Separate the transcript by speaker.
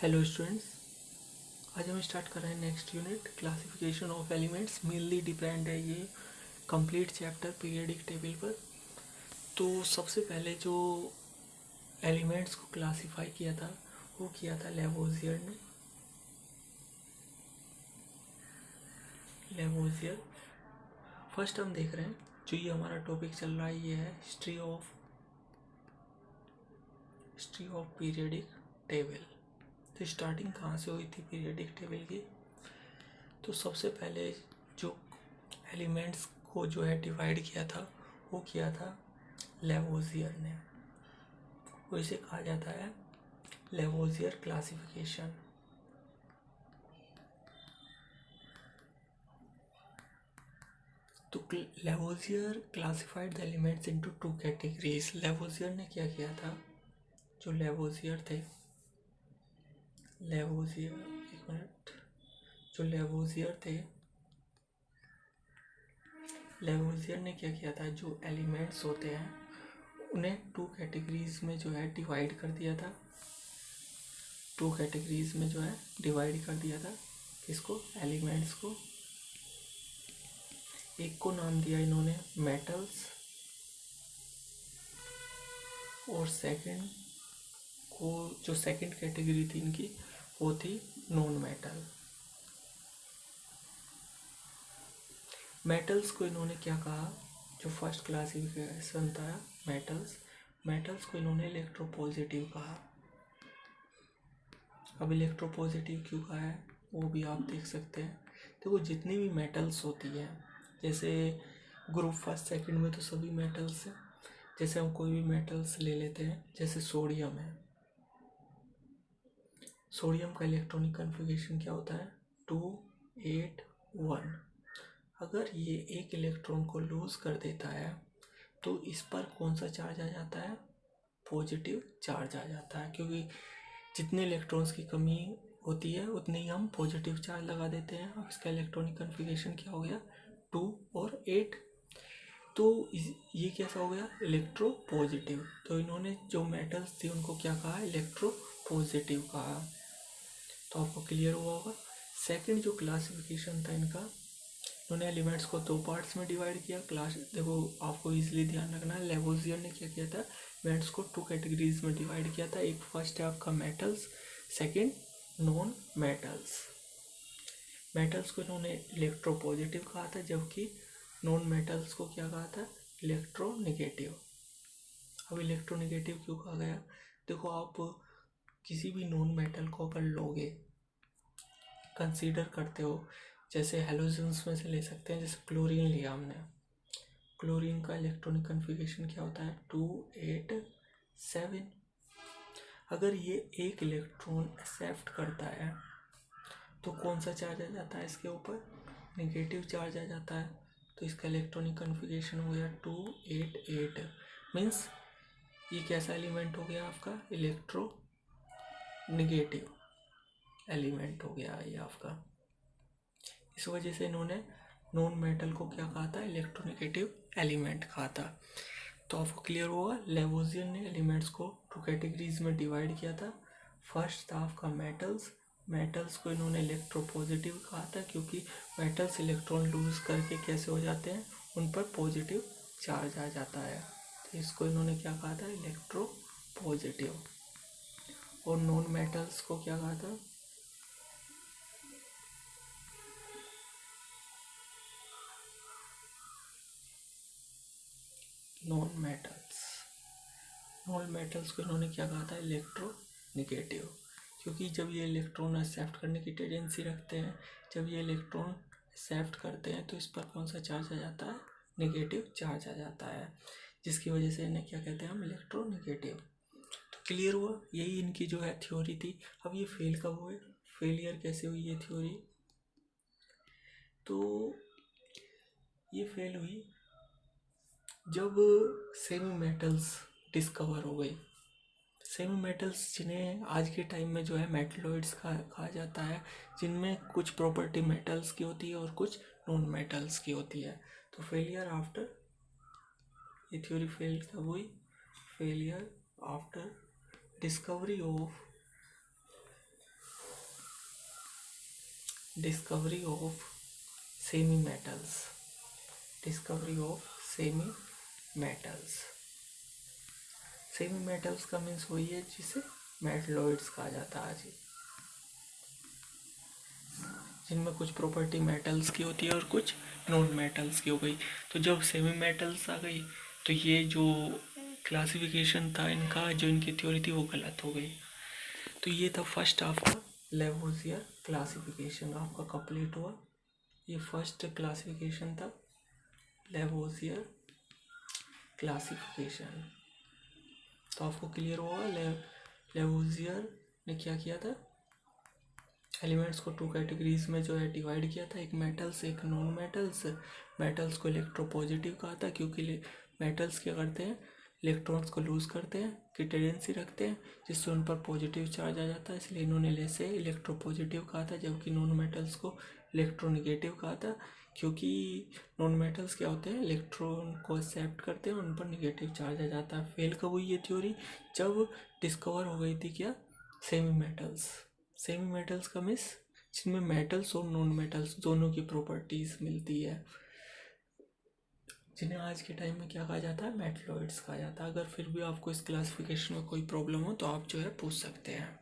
Speaker 1: Hello students, आज हम start कर रहे हैं next unit classification of elements. Mainly depend है ये कंप्लीट चैप्टर पीरियोडिक टेबल पर। तो सबसे पहले जो एलिमेंट्स को क्लासिफाई किया था वो किया था लेवोजियर ने। लेवोजियर फर्स्ट हम देख रहे हैं। जो ये हमारा टॉपिक चल रहा है ये है हिस्ट्री ऑफ पीरियोडिक टेबल। तो स्टार्टिंग कहाँ से हुई थी पीरियोडिक टेबल की? तो सबसे पहले जो एलिमेंट्स को जो है डिवाइड किया था वो किया था लेवोजियर ने। वो इसे कहा जाता है लेवोजियर क्लासिफिकेशन। तो Lavoisier classified the elements into two categories. Lavoisier ने क्या किया था? जो लेवोजियर थे, लेवोजियर एक मिनट जो लेवोजियर थे, लेवोजियर ने क्या किया था? जो एलिमेंट्स होते हैं उन्हें टू कैटेगरीज में जो है डिवाइड कर दिया था। टू कैटेगरीज में जो है डिवाइड कर दिया था। किसको? एलिमेंट्स को। एक को नाम दिया इन्होंने मेटल्स और सेकंड को, जो सेकंड कैटेगरी थी इनकी, वो थी नॉन मेटल। मेटल्स को इन्होंने क्या कहा? जो फर्स्ट क्लासिफिकेशन था मेटल्स को इन्होंने इलेक्ट्रोपॉजिटिव कहा। अब इलेक्ट्रोपॉजिटिव क्यों कहा है वो भी आप देख सकते हैं। देखो, जितनी भी मेटल्स होती है, जैसे ग्रुप फर्स्ट सेकंड में तो सभी मेटल्स हैं। जैसे हम कोई भी मेटल्स ले लेते हैं, जैसे सोडियम है। सोडियम का इलेक्ट्रॉनिक कन्फिगरेशन क्या होता है? 281। अगर ये एक इलेक्ट्रॉन को लूज कर देता है तो इस पर कौन सा चार्ज आ जाता है? पॉजिटिव चार्ज आ जाता है, क्योंकि जितने इलेक्ट्रॉन्स की कमी होती है उतने ही हम पॉजिटिव चार्ज लगा देते हैं। अब इसका इलेक्ट्रॉनिक कन्फिगरेशन क्या हो गया? 2 और 8। तो ये कैसा हो गया? Electro positive. तो इन्होंने जो मेटल्स थी उनको क्या कहा? इलेक्ट्रो पॉजिटिव कहा। तो आपको क्लियर हुआ होगा। सेकंड जो क्लासिफिकेशन था इनका, उन्होंने एलिमेंट्स को दो पार्ट्स में डिवाइड किया। क्लास देखो, आपको इजीली ध्यान रखना है। लेवोजियर ने क्या किया था? एलिमेंट्स को टू कैटेगरीज में डिवाइड किया था। एक फर्स्ट है आपका metals, second non metals. Metals को इन्होंने इलेक्ट्रोपॉजिटिव कहा था, जबकि नॉन मेटल्स को क्या कहा था? इलेक्ट्रोनेगेटिव। अब इलेक्ट्रोनेगेटिव क्यों कहा गया? देखो, आप किसी भी नॉन मेटल को अगर लोगे, कंसीडर करते हो, जैसे हेलोजेंस में से ले सकते हैं। जैसे क्लोरीन लिया हमने, क्लोरीन का इलेक्ट्रॉनिक कन्फिगरेशन क्या होता है? 287। अगर ये एक इलेक्ट्रॉन एक्सेप्ट करता है तो कौन सा चार्ज आ जाता है इसके ऊपर? नेगेटिव चार्ज आ जाता है। तो इसका इलेक्ट्रॉनिक कन्फिगरेशन हो गया 288। मीन्स ये कैसा एलिमेंट हो गया आपका? इलेक्ट्रो नेगेटिव एलिमेंट हो गया ये आपका। इस वजह से इन्होंने नॉन मेटल को क्या कहा था? इलेक्ट्रोनेगेटिव एलिमेंट कहा था। तो आपको क्लियर होगा, लेवोजियर ने एलिमेंट्स को टू कैटेगरीज में डिवाइड किया था। फर्स्ट था आपका मेटल्स को इन्होंने इलेक्ट्रोपॉजिटिव कहा था, क्योंकि मेटल्स इलेक्ट्रॉन लूज करके कैसे हो जाते हैं? उन पर पॉजिटिव चार्ज आ जाता है। तो इसको इन्होंने क्या कहा था? इलेक्ट्रोपॉजिटिव। और नॉन मेटल्स को क्या कहा था? नॉन मेटल्स को इन्होंने क्या कहा था? इलेक्ट्रोनेगेटिव। क्योंकि जब ये इलेक्ट्रॉन एक्सेप्ट करने की टेंडेंसी रखते हैं, जब ये इलेक्ट्रॉन एक्सेप्ट करते हैं तो इस पर कौन सा चार्ज आ जाता है? नेगेटिव चार्ज आ जाता है, जिसकी वजह से इन्हें क्या कहते हैं हम? इलेक्ट्रोनेगेटिव। तो क्लियर हुआ, यही इनकी जो है थ्योरी थी। अब ये फेल कब हुए? फेलियर कैसे हुई ये थ्योरी? तो ये फेल हुई जब सेमी मेटल्स डिस्कवर हो गई। सेमी मेटल्स, जिन्हें आज के टाइम में जो है मेटलॉइड्स कहा जाता है, जिनमें कुछ प्रॉपर्टी मेटल्स की होती है और कुछ नॉन मेटल्स की होती है। तो फेलियर आफ्टर, ये थ्योरी फेल कब हुई? Failure after discovery of discovery of semi metals, discovery of semi metals. Semi metals का मीन्स वही है जिसे मेटलॉइड्स कहा जाता है जी, जिनमें कुछ प्रॉपर्टी मेटल्स की होती है और कुछ नॉन मेटल्स की हो गई। तो जब सेमी मेटल्स आ गई तो ये जो क्लासिफिकेशन था इनका, जो इनकी थ्योरी थी वो गलत हो गई। तो ये था फर्स्ट आपका लेवोजियर क्लासिफिकेशन आपका कंप्लीट हुआ। ये फर्स्ट क्लासिफिकेशन था लेवोजियर क्लासिफिकेशन। तो आपको क्लियर होगा लेवोजियर ने क्या किया था, एलिमेंट्स को टू कैटेगरीज में जो है डिवाइड किया था, एक मेटल्स एक नॉन मेटल्स। मेटल्स को इलेक्ट्रोपॉजिटिव कहा था क्योंकि मेटल्स क्या करते हैं, इलेक्ट्रॉन्स को लूज करते हैं की टेंडेंसी रखते हैं, जिससे उन पर पॉजिटिव चार्ज आ जाता है, इसलिए इन्होंने इसे इलेक्ट्रोपॉजिटिव कहा था। जबकि नॉन मेटल्स को इलेक्ट्रोनिगेटिव कहा था क्योंकि नॉन मेटल्स क्या होते हैं, इलेक्ट्रॉन को एक्सेप्ट करते हैं, उन पर निगेटिव चार्ज आ जाता है। फेल कब हुई ये थ्योरी, जब डिस्कवर हो गई थी क्या, सेमी मेटल्स। सेमी मेटल्स का मीन्स जिनमें मेटल्स और नॉन मेटल्स दोनों की प्रॉपर्टीज मिलती है, जिन्हें आज के टाइम में क्या कहा जाता है, मेटलॉइड्स कहा जाता है। अगर फिर भी आपको इस क्लासिफिकेशन में कोई प्रॉब्लम हो तो आप जो है पूछ सकते हैं।